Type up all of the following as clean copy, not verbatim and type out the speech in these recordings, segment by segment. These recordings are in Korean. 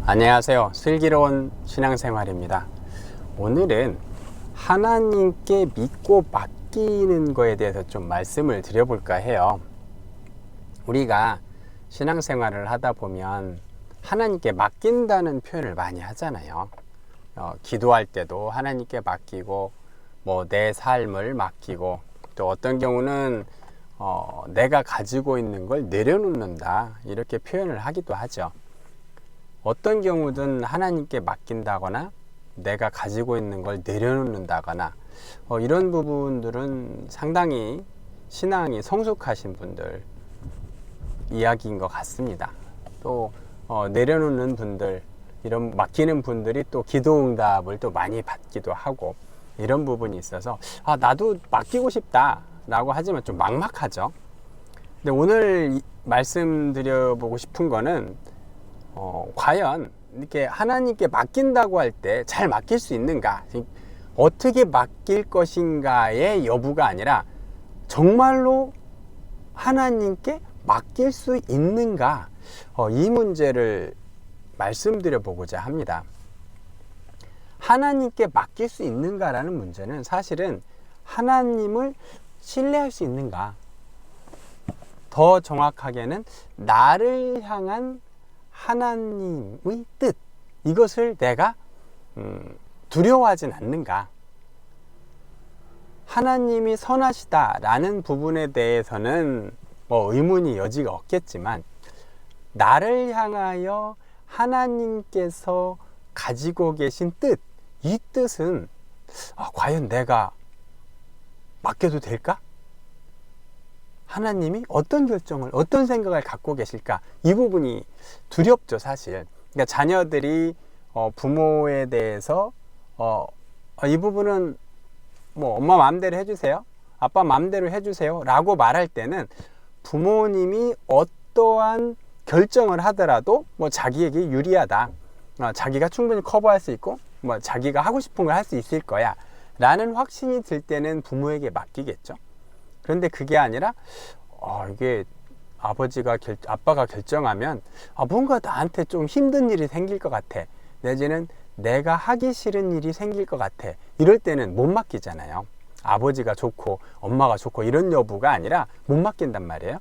안녕하세요. 슬기로운 신앙생활입니다. 오늘은 하나님께 믿고 맡기는 거에 대해서 좀 말씀을 드려볼까 해요. 우리가 신앙생활을 하다 보면 하나님께 맡긴다는 표현을 많이 하잖아요. 기도할 때도 하나님께 맡기고 내 삶을 맡기고, 또 어떤 경우는 내가 가지고 있는 걸 내려놓는다, 이렇게 표현을 하기도 하죠. 어떤 경우든 하나님께 맡긴다거나 내가 가지고 있는 걸 내려놓는다거나 이런 부분들은 상당히 신앙이 성숙하신 분들 이야기인 것 같습니다. 또 내려놓는 분들, 이런 맡기는 분들이 또 기도응답을 또 많이 받기도 하고, 이런 부분이 있어서 나도 맡기고 싶다 라고 하지만 좀 막막하죠. 근데 오늘 말씀드려보고 싶은 거는 과연 이렇게 하나님께 맡긴다고 할 때 잘 맡길 수 있는가, 어떻게 맡길 것인가의 여부가 아니라 정말로 하나님께 맡길 수 있는가, 이 문제를 말씀드려 보고자 합니다. 하나님께 맡길 수 있는가라는 문제는 사실은 하나님을 신뢰할 수 있는가, 더 정확하게는 나를 향한 하나님의 뜻, 이것을 내가 두려워하진 않는가. 하나님이 선하시다라는 부분에 대해서는 의문이 여지가 없겠지만, 나를 향하여 하나님께서 가지고 계신 뜻, 이 뜻은 과연 내가 맡겨도 될까? 하나님이 어떤 결정을, 어떤 생각을 갖고 계실까? 이 부분이 두렵죠, 사실. 그러니까 자녀들이 부모에 대해서 이 부분은 엄마 마음대로 해주세요, 아빠 마음대로 해주세요 라고 말할 때는 부모님이 어떠한 결정을 하더라도 자기에게 유리하다, 자기가 충분히 커버할 수 있고 자기가 하고 싶은 걸 할 수 있을 거야 라는 확신이 들 때는 부모에게 맡기겠죠. 그런데 그게 아니라 이게 아빠가 결정하면 뭔가 나한테 좀 힘든 일이 생길 것 같아, 내지는 내가 하기 싫은 일이 생길 것 같아, 이럴 때는 못 맡기잖아요. 아버지가 좋고 엄마가 좋고 이런 여부가 아니라 못 맡긴단 말이에요.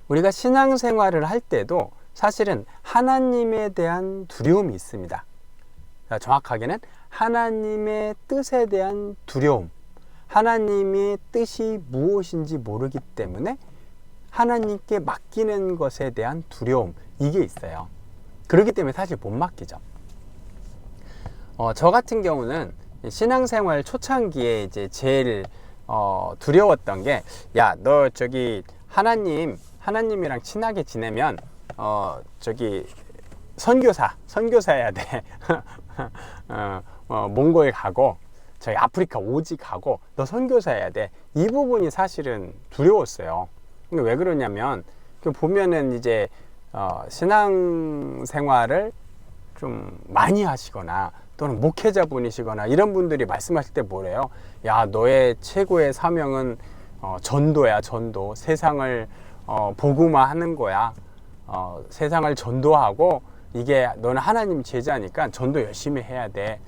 우리가 신앙생활을 할 때도 사실은 하나님에 대한 두려움이 있습니다. 정확하게는 하나님의 뜻에 대한 두려움, 하나님의 뜻이 무엇인지 모르기 때문에 하나님께 맡기는 것에 대한 두려움, 이게 있어요. 그렇기 때문에 사실 못 맡기죠. 저 같은 경우는 신앙생활 초창기에 이제 제일 두려웠던 게, 너 하나님이랑 친하게 지내면 선교사해야 돼. 몽골 가고 저희 아프리카 오지 가고 너 선교사해야 돼. 이 부분이 사실은 두려웠어요. 근데 왜 그러냐면 보면은 이제 신앙생활을 좀 많이 하시거나 또는 목회자분이시거나 이런 분들이 말씀하실 때 뭐래요? 너의 최고의 사명은 전도야, 전도. 세상을 복음화하는 거야. 세상을 전도하고, 이게 너는 하나님 제자니까 전도 열심히 해야 돼.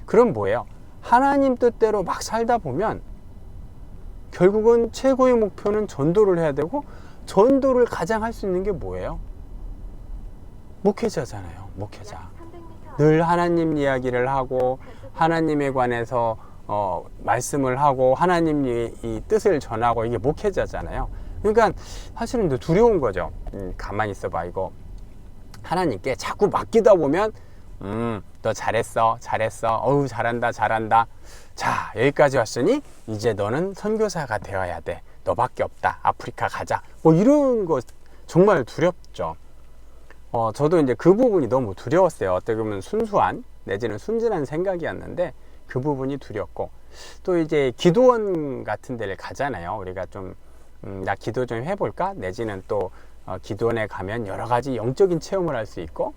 그럼 뭐예요? 하나님 뜻대로 막 살다 보면 결국은 최고의 목표는 전도를 해야 되고, 전도를 가장 할 수 있는 게 뭐예요? 목회자잖아요. 목회자. 늘 하나님 이야기를 하고 하나님에 관해서 말씀을 하고 하나님의 이 뜻을 전하고, 이게 목회자잖아요. 그러니까 사실은 두려운 거죠. 가만히 있어봐, 이거 하나님께 자꾸 맡기다 보면 너 잘했어, 어우 잘한다, 자 여기까지 왔으니 이제 너는 선교사가 되어야 돼, 너밖에 없다, 아프리카 가자, 이런 거 정말 두렵죠. 저도 이제 그 부분이 너무 두려웠어요. 어떻게 보면 순수한 내지는 순진한 생각이었는데 그 부분이 두렵고, 또 이제 기도원 같은 데를 가잖아요. 우리가 좀 나 기도 좀 해볼까, 내지는 또 기도원에 가면 여러 가지 영적인 체험을 할 수 있고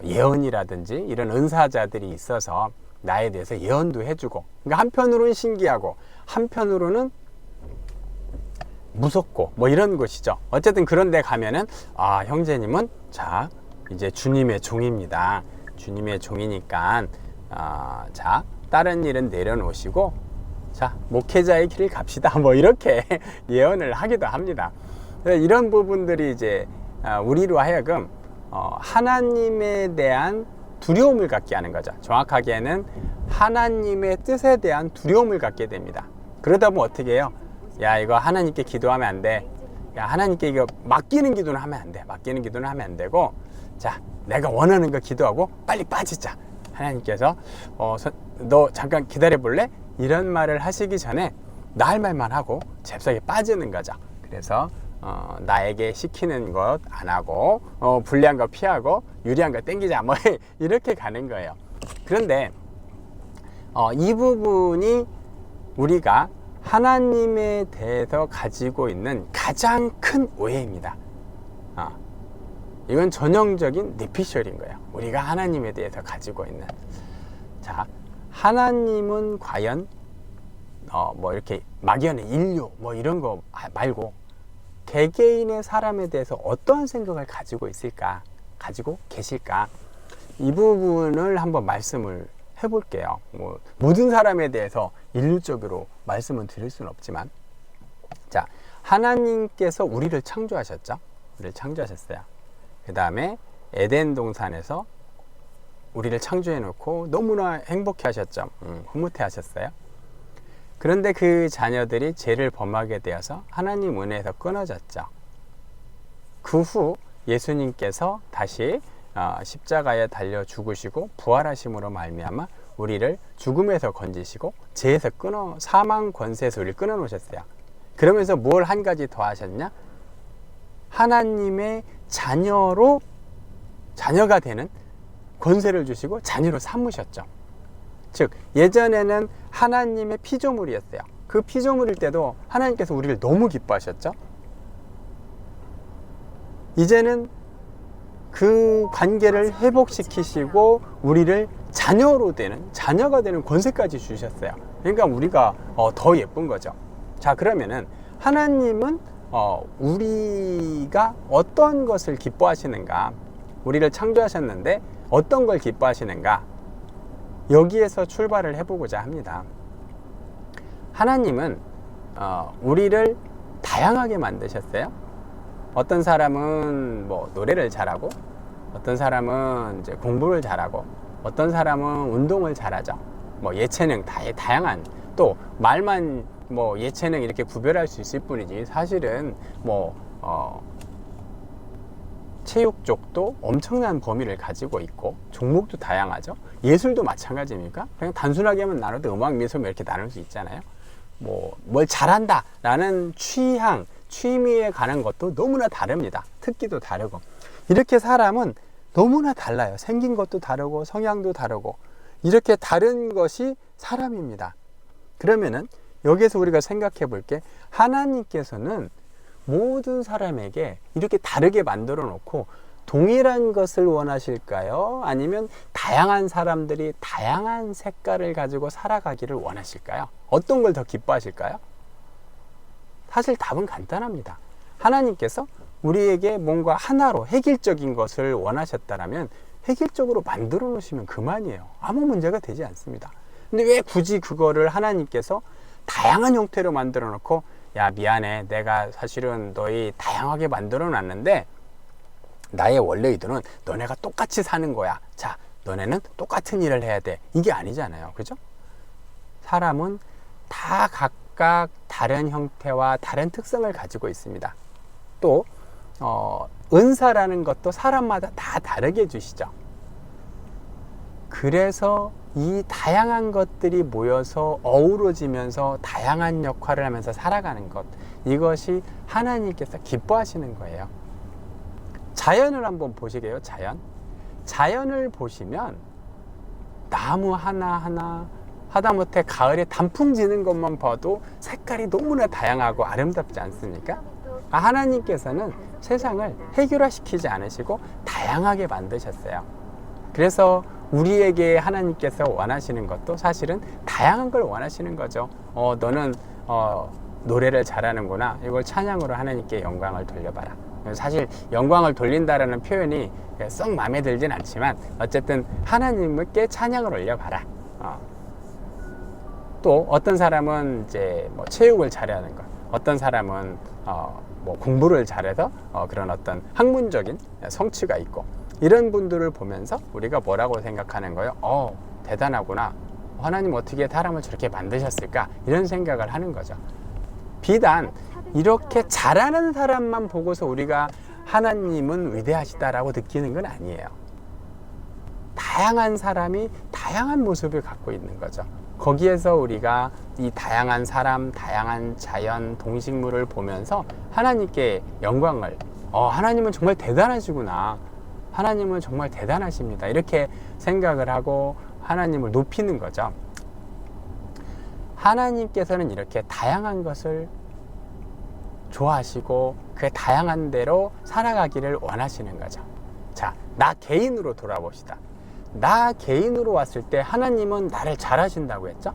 예언이라든지 이런 은사자들이 있어서 나에 대해서 예언도 해주고, 그러니까 한편으로는 신기하고 한편으로는 무섭고 이런 것이죠. 어쨌든 그런 데 가면은 형제님은 자 이제 주님의 종입니다. 주님의 종이니까 자, 다른 일은 내려놓으시고 자, 목회자의 길을 갑시다. 뭐 이렇게 예언을 하기도 합니다. 이런 부분들이 이제 우리로 하여금 하나님에 대한 두려움을 갖게 하는 거죠. 정확하게는 하나님의 뜻에 대한 두려움을 갖게 됩니다. 그러다 보면 어떻게 해요? 야, 이거 하나님께 기도하면 안 돼. 야, 하나님께 이거 맡기는 기도는 하면 안 돼. 맡기는 기도는 하면 안 되고, 자, 내가 원하는 거 기도하고 빨리 빠지자. 하나님께서 너 잠깐 기다려 볼래? 이런 말을 하시기 전에 나 할 말만 하고 잽싸게 빠지는 거죠. 그래서 나에게 시키는 것 안 하고 불리한 거 피하고 유리한 거 땡기자, 뭐 이렇게 가는 거예요. 그런데 이 부분이 우리가 하나님에 대해서 가지고 있는 가장 큰 오해입니다. 이건 전형적인 뇌피셜인 거예요. 우리가 하나님에 대해서 가지고 있는. 자, 하나님은 과연 뭐 이렇게 막연한 인류 뭐 이런 거 말고 개개인의 사람에 대해서 어떠한 생각을 가지고 있을까, 가지고 계실까, 이 부분을 한번 말씀을 해볼게요. 뭐 모든 사람에 대해서 일률적으로 말씀을 드릴 수는 없지만, 자, 하나님께서 우리를 창조하셨죠. 우리를 창조하셨어요. 그 다음에 에덴 동산에서 우리를 창조해 놓고 너무나 행복해 하셨죠. 흐뭇해 하셨어요. 그런데 그 자녀들이 죄를 범하게 되어서 하나님 은혜에서 끊어졌죠. 그 후 예수님께서 다시 십자가에 달려 죽으시고 부활하심으로 말미암아 우리를 죽음에서 건지시고 죄에서 사망 권세에서 우리를 끊어 놓으셨어요. 그러면서 뭘 한 가지 더 하셨냐? 하나님의 자녀가 되는 권세를 주시고 자녀로 삼으셨죠. 즉, 예전에는 하나님의 피조물이었어요. 그 피조물일 때도 하나님께서 우리를 너무 기뻐하셨죠. 이제는 그 관계를 회복시키시고 우리를 자녀가 되는 권세까지 주셨어요. 그러니까 우리가 더 예쁜 거죠. 자, 그러면은 하나님은 우리가 어떤 것을 기뻐하시는가, 우리를 창조하셨는데 어떤 걸 기뻐하시는가, 여기에서 출발을 해보고자 합니다. 하나님은 우리를 다양하게 만드셨어요. 어떤 사람은 뭐 노래를 잘하고, 어떤 사람은 이제 공부를 잘하고, 어떤 사람은 운동을 잘하죠. 뭐 예체능, 다양한, 또 말만 뭐 예체능 이렇게 구별할 수 있을 뿐이지, 사실은 뭐 체육 쪽도 엄청난 범위를 가지고 있고 종목도 다양하죠. 예술도 마찬가지입니까? 그냥 단순하게 하면 나눠도 음악, 미술 이렇게 나눌 수 있잖아요. 뭐 뭘 잘한다 라는 취미에 관한 것도 너무나 다릅니다. 특기도 다르고. 이렇게 사람은 너무나 달라요. 생긴 것도 다르고 성향도 다르고, 이렇게 다른 것이 사람입니다. 그러면은 여기에서 우리가 생각해 볼게, 하나님께서는 모든 사람에게 이렇게 다르게 만들어 놓고 동일한 것을 원하실까요? 아니면 다양한 사람들이 다양한 색깔을 가지고 살아가기를 원하실까요? 어떤 걸 더 기뻐하실까요? 사실 답은 간단합니다. 하나님께서 우리에게 뭔가 하나로 획일적인 것을 원하셨다면 획일적으로 만들어 놓으시면 그만이에요. 아무 문제가 되지 않습니다. 근데 왜 굳이 그거를 하나님께서 다양한 형태로 만들어 놓고, 야, 미안해, 내가 사실은 너희 다양하게 만들어 놨는데 나의 원래 의도는 너네가 똑같이 사는 거야. 자, 너네는 똑같은 일을 해야 돼. 이게 아니잖아요. 그죠? 사람은 다 각각 다른 형태와 다른 특성을 가지고 있습니다. 또 은사라는 것도 사람마다 다 다르게 주시죠. 그래서 이 다양한 것들이 모여서 어우러지면서 다양한 역할을 하면서 살아가는 것, 이것이 하나님께서 기뻐하시는 거예요. 자연을 한번 보시게요. 자연을 보시면 나무 하나하나, 하다못해 가을에 단풍 지는 것만 봐도 색깔이 너무나 다양하고 아름답지 않습니까? 하나님께서는 세상을 획일화시키지 않으시고 다양하게 만드셨어요. 그래서 우리에게 하나님께서 원하시는 것도 사실은 다양한 걸 원하시는 거죠. 너는 노래를 잘하는구나. 이걸 찬양으로 하나님께 영광을 돌려봐라. 사실 영광을 돌린다라는 표현이 썩 마음에 들진 않지만 어쨌든 하나님께 찬양을 올려봐라. 또 어떤 사람은 이제 뭐 체육을 잘하는 것, 어떤 사람은 뭐 공부를 잘해서 그런 어떤 학문적인 성취가 있고, 이런 분들을 보면서 우리가 뭐라고 생각하는 거예요? 대단하구나. 하나님 어떻게 사람을 저렇게 만드셨을까? 이런 생각을 하는 거죠. 비단 이렇게 잘하는 사람만 보고서 우리가 하나님은 위대하시다라고 느끼는 건 아니에요. 다양한 사람이 다양한 모습을 갖고 있는 거죠. 거기에서 우리가 이 다양한 사람, 다양한 자연, 동식물을 보면서 하나님께 영광을, 하나님은 정말 대단하시구나. 하나님은 정말 대단하십니다. 이렇게 생각을 하고 하나님을 높이는 거죠. 하나님께서는 이렇게 다양한 것을 좋아하시고 그 다양한 대로 살아가기를 원하시는 거죠. 자, 나 개인으로 돌아봅시다. 나 개인으로 왔을 때 하나님은 나를 잘 하신다고 했죠?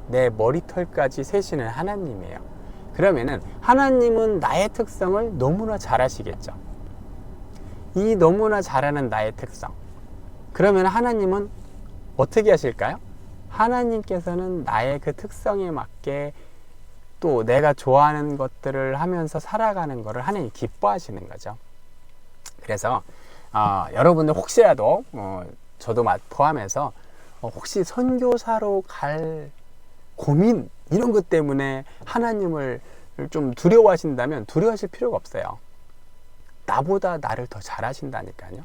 내 머리털까지 세시는 하나님이에요. 그러면은 하나님은 나의 특성을 너무나 잘 하시겠죠. 이 너무나 잘하는 나의 특성, 그러면 하나님은 어떻게 하실까요? 하나님께서는 나의 그 특성에 맞게 또 내가 좋아하는 것들을 하면서 살아가는 것을 하나님이 기뻐하시는 거죠. 그래서 여러분들 혹시라도 저도 포함해서 혹시 선교사로 갈 고민 이런 것 때문에 하나님을 좀 두려워하신다면 두려워하실 필요가 없어요. 나보다 나를 더 잘하신다니까요.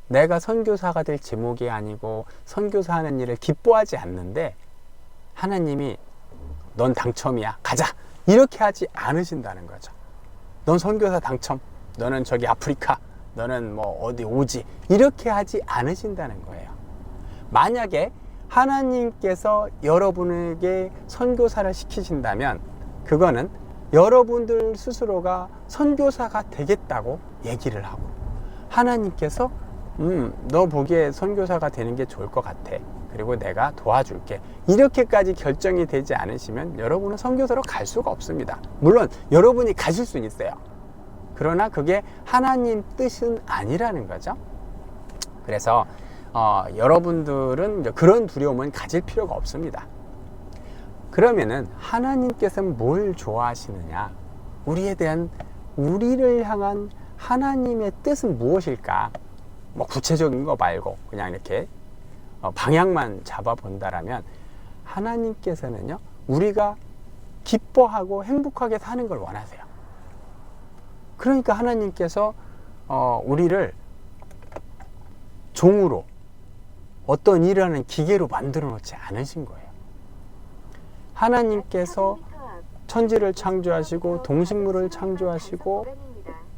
내가 선교사가 될 제목이 아니고 선교사하는 일을 기뻐하지 않는데 하나님이 넌 당첨이야, 가자, 이렇게 하지 않으신다는 거죠. 넌 선교사 당첨, 너는 저기 아프리카, 너는 뭐 어디 오지, 이렇게 하지 않으신다는 거예요. 만약에 하나님께서 여러분에게 선교사를 시키신다면 그거는 여러분들 스스로가 선교사가 되겠다고 얘기를 하고, 하나님께서 너 보기에 선교사가 되는 게 좋을 것 같아, 그리고 내가 도와줄게, 이렇게까지 결정이 되지 않으시면 여러분은 선교사로 갈 수가 없습니다. 물론 여러분이 가실 수는 있어요. 그러나 그게 하나님 뜻은 아니라는 거죠. 그래서 여러분들은 그런 두려움은 가질 필요가 없습니다. 그러면은 하나님께서는 뭘 좋아하시느냐, 우리를 향한 하나님의 뜻은 무엇일까? 뭐 구체적인 거 말고 그냥 이렇게 방향만 잡아 본다라면 하나님께서는요, 우리가 기뻐하고 행복하게 사는 걸 원하세요. 그러니까 하나님께서 우리를 종으로, 어떤 일을 하는 기계로 만들어 놓지 않으신 거예요. 하나님께서 천지를 창조하시고 동식물을 창조하시고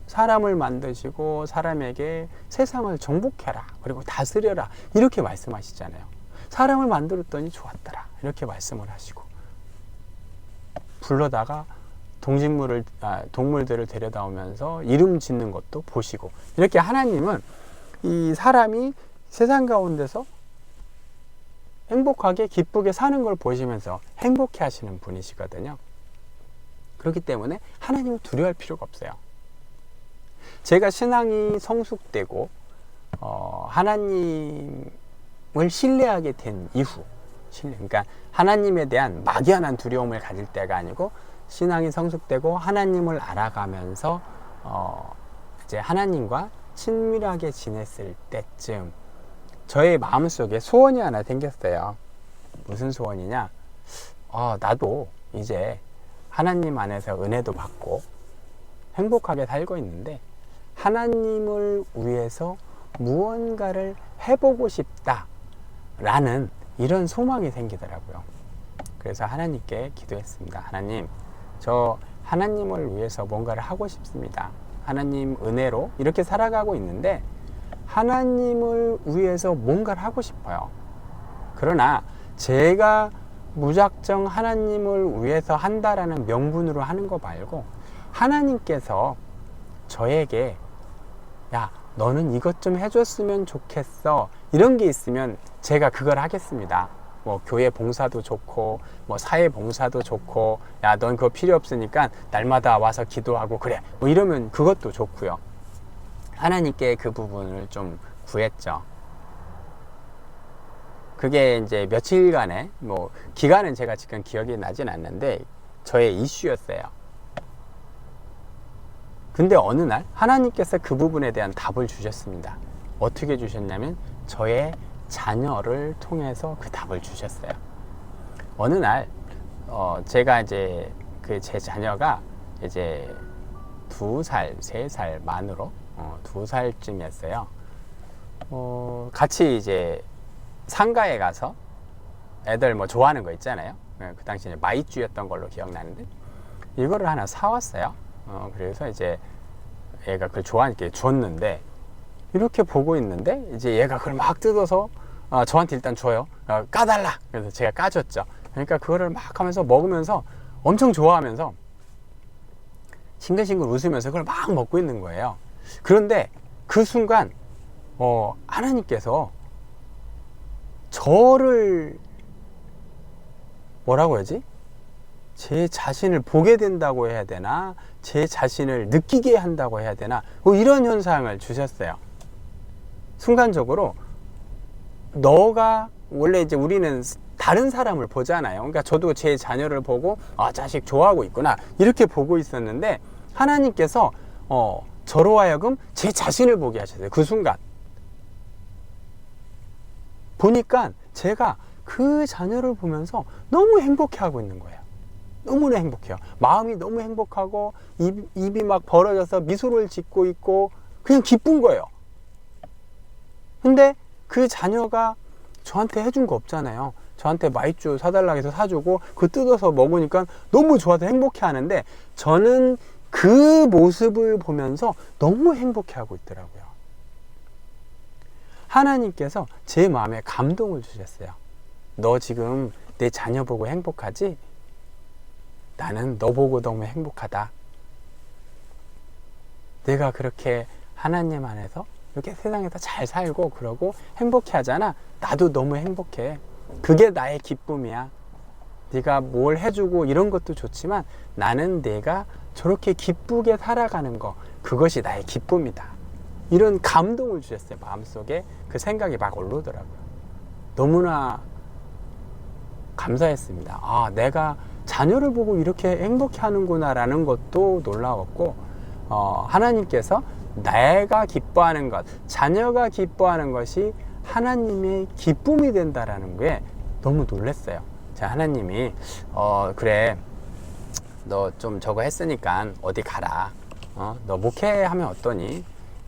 사람을 만드시고 사람에게 세상을 정복해라, 그리고 다스려라, 이렇게 말씀하시잖아요. 사람을 만들었더니 좋았더라, 이렇게 말씀을 하시고, 불러다가 동물들을 데려다오면서 이름 짓는 것도 보시고, 이렇게 하나님은 이 사람이 세상 가운데서 행복하게 기쁘게 사는 걸 보시면서 행복해 하시는 분이시거든요. 그렇기 때문에 하나님을 두려워할 필요가 없어요. 제가 신앙이 성숙되고 하나님을 신뢰하게 된 이후, 그러니까 하나님에 대한 막연한 두려움을 가질 때가 아니고 신앙이 성숙되고 하나님을 알아가면서 이제 하나님과 친밀하게 지냈을 때쯤 저의 마음속에 소원이 하나 생겼어요. 무슨 소원이냐? 나도 이제 하나님 안에서 은혜도 받고 행복하게 살고 있는데 하나님을 위해서 무언가를 해보고 싶다라는 이런 소망이 생기더라고요. 그래서 하나님께 기도했습니다. 하나님, 저 하나님을 위해서 뭔가를 하고 싶습니다. 하나님 은혜로 이렇게 살아가고 있는데 하나님을 위해서 뭔가를 하고 싶어요. 그러나 제가 무작정 하나님을 위해서 한다라는 명분으로 하는 거 말고 하나님께서 저에게 야, 너는 이것 좀 해줬으면 좋겠어, 이런 게 있으면 제가 그걸 하겠습니다. 뭐 교회 봉사도 좋고 뭐 사회 봉사도 좋고, 야 넌 그거 필요 없으니까 날마다 와서 기도하고 그래, 뭐 이러면 그것도 좋고요. 하나님께 그 부분을 좀 구했죠. 그게 이제 며칠간의 뭐 기간은 제가 지금 기억이 나진 않는데 저의 이슈였어요. 근데 어느 날 하나님께서 그 부분에 대한 답을 주셨습니다. 어떻게 주셨냐면 저의 자녀를 통해서 그 답을 주셨어요. 어느 날 제가 이제 그 제 자녀가 이제 2살, 3살 만으로 2살쯤이었어요. 같이 이제 상가에 가서 애들 뭐 좋아하는 거 있잖아요. 그 당시에 마이쮸였던 걸로 기억나는데 이거를 하나 사왔어요. 그래서 이제 얘가 그걸 좋아하니까 줬는데, 이렇게 보고 있는데 이제 얘가 그걸 막 뜯어서 저한테 일단 줘요. 까달라. 그래서 제가 까줬죠. 그러니까 그거를 막 하면서 먹으면서 엄청 좋아하면서 싱글싱글 웃으면서 그걸 막 먹고 있는 거예요. 그런데 그 순간 하나님께서 저를 뭐라고 해야지? 제 자신을 보게 된다고 해야 되나? 제 자신을 느끼게 한다고 해야 되나? 이런 현상을 주셨어요. 순간적으로 너가 원래 이제 우리는 다른 사람을 보잖아요. 그러니까 저도 제 자녀를 보고 자식 좋아하고 있구나 이렇게 보고 있었는데 하나님께서 저로 하여금 제 자신을 보게 하셨어요. 그 순간 보니까 제가 그 자녀를 보면서 너무 행복해하고 있는 거예요. 너무나 행복해요. 마음이 너무 행복하고 입이 막 벌어져서 미소를 짓고 있고 그냥 기쁜 거예요. 근데 그 자녀가 저한테 해준 거 없잖아요. 저한테 마이쮸 사달라고 해서 사주고 그 뜯어서 먹으니까 너무 좋아서 행복해 하는데 저는 그 모습을 보면서 너무 행복해 하고 있더라고요. 하나님께서 제 마음에 감동을 주셨어요. 너 지금 내 자녀 보고 행복하지? 나는 너 보고 너무 행복하다. 내가 그렇게 하나님 안에서 이렇게 세상에서 잘 살고 그러고 행복해 하잖아. 나도 너무 행복해. 그게 나의 기쁨이야. 네가 뭘 해주고 이런 것도 좋지만 나는 내가 저렇게 기쁘게 살아가는 거, 그것이 나의 기쁨이다. 이런 감동을 주셨어요. 마음속에 그 생각이 막 올라오더라고요. 너무나 감사했습니다. 내가 자녀를 보고 이렇게 행복해 하는구나 라는 것도 놀라웠고, 하나님께서 내가 기뻐하는 것, 자녀가 기뻐하는 것이 하나님의 기쁨이 된다라는 게 너무 놀랐어요. 자, 하나님이 그래 너 좀 저거 했으니까 어디 가라. 너 목회하면 어떠니?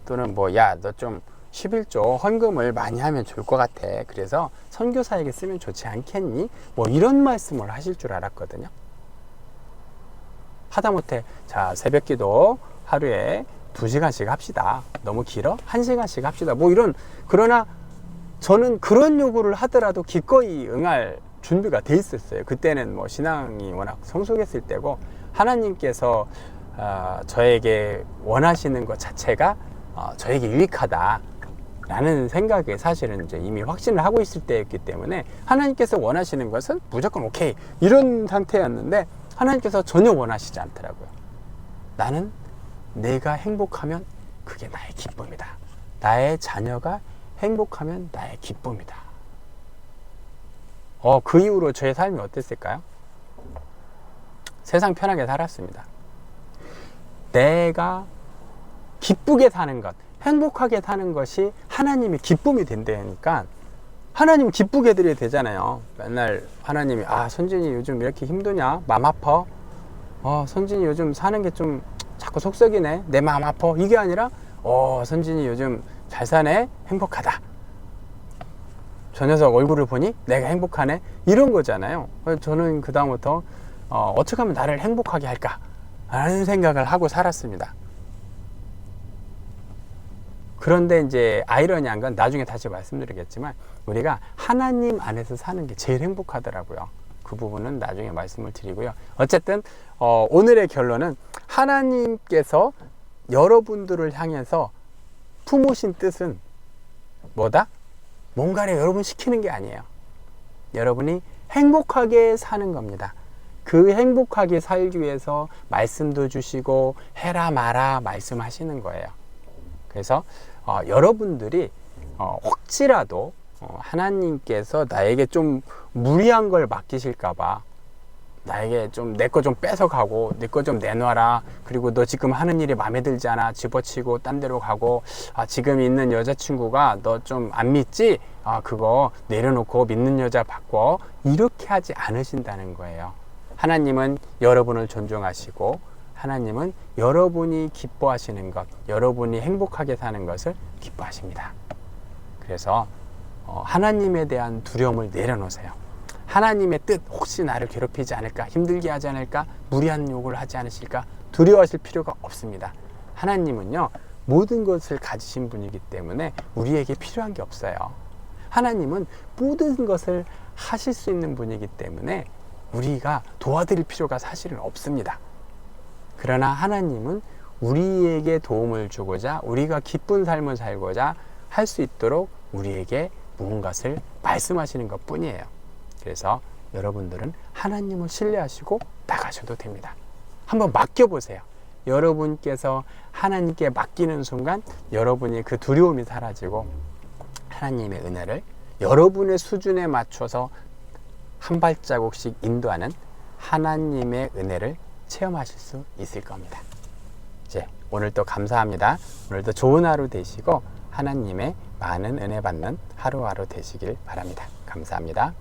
또는 뭐 야 너 좀 11조 헌금을 많이 하면 좋을 것 같아. 그래서 선교사에게 쓰면 좋지 않겠니? 뭐 이런 말씀을 하실 줄 알았거든요. 하다못해 자 새벽기도 하루에 2시간씩 합시다. 너무 길어? 1시간씩 합시다. 뭐 이런, 그러나 저는 그런 요구를 하더라도 기꺼이 응할 준비가 돼 있었어요. 그때는 뭐 신앙이 워낙 성숙했을 때고 하나님께서 저에게 원하시는 것 자체가 저에게 유익하다 라는 생각에 사실은 이제 이미 확신을 하고 있을 때였기 때문에 하나님께서 원하시는 것은 무조건 오케이 이런 상태였는데 하나님께서 전혀 원하시지 않더라고요. 나는 내가 행복하면 그게 나의 기쁨이다. 나의 자녀가 행복하면 나의 기쁨이다. 그 이후로 저의 삶이 어땠을까요? 세상 편하게 살았습니다. 내가 기쁘게 사는 것, 행복하게 사는 것이 하나님의 기쁨이 된다니까 하나님 기쁘게 해드려야 되잖아요. 맨날 하나님이 선진이 요즘 이렇게 힘드냐? 마음 아파? 선진이 요즘 사는 게 좀 자꾸 속썩이네. 내 마음 아파. 이게 아니라 선진이 요즘 잘 사네. 행복하다. 저 녀석 얼굴을 보니 내가 행복하네. 이런 거잖아요. 저는 그 다음부터 어떻게 하면 나를 행복하게 할까 라는 생각을 하고 살았습니다. 그런데 이제 아이러니한 건 나중에 다시 말씀드리겠지만 우리가 하나님 안에서 사는 게 제일 행복하더라고요. 그 부분은 나중에 말씀을 드리고요. 어쨌든 오늘의 결론은 하나님께서 여러분들을 향해서 품으신 뜻은 뭐다? 뭔가를 여러분 시키는 게 아니에요. 여러분이 행복하게 사는 겁니다. 그 행복하게 살기 위해서 말씀도 주시고 해라 마라 말씀하시는 거예요. 그래서 여러분들이 혹시라도 하나님께서 나에게 좀 무리한 걸 맡기실까봐, 나에게 좀 내 거 좀 뺏어가고 내 거 좀 내놔라, 그리고 너 지금 하는 일이 마음에 들지 않아, 집어치고 딴 데로 가고, 지금 있는 여자친구가 너 좀 안 믿지? 그거 내려놓고 믿는 여자 바꿔, 이렇게 하지 않으신다는 거예요. 하나님은 여러분을 존중하시고, 하나님은 여러분이 기뻐하시는 것, 여러분이 행복하게 사는 것을 기뻐하십니다. 그래서 하나님에 대한 두려움을 내려놓으세요. 하나님의 뜻, 혹시 나를 괴롭히지 않을까, 힘들게 하지 않을까, 무리한 요구를 하지 않으실까, 두려워하실 필요가 없습니다. 하나님은요, 모든 것을 가지신 분이기 때문에 우리에게 필요한 게 없어요. 하나님은 모든 것을 하실 수 있는 분이기 때문에 우리가 도와드릴 필요가 사실은 없습니다. 그러나 하나님은 우리에게 도움을 주고자, 우리가 기쁜 삶을 살고자 할 수 있도록 우리에게 무언가를 말씀하시는 것 뿐이에요. 그래서 여러분들은 하나님을 신뢰하시고 나가셔도 됩니다. 한번 맡겨보세요. 여러분께서 하나님께 맡기는 순간 여러분이 그 두려움이 사라지고 하나님의 은혜를 여러분의 수준에 맞춰서 한 발자국씩 인도하는 하나님의 은혜를 체험하실 수 있을 겁니다. 이제 오늘도 감사합니다. 오늘도 좋은 하루 되시고 하나님의 많은 은혜 받는 하루하루 되시길 바랍니다. 감사합니다.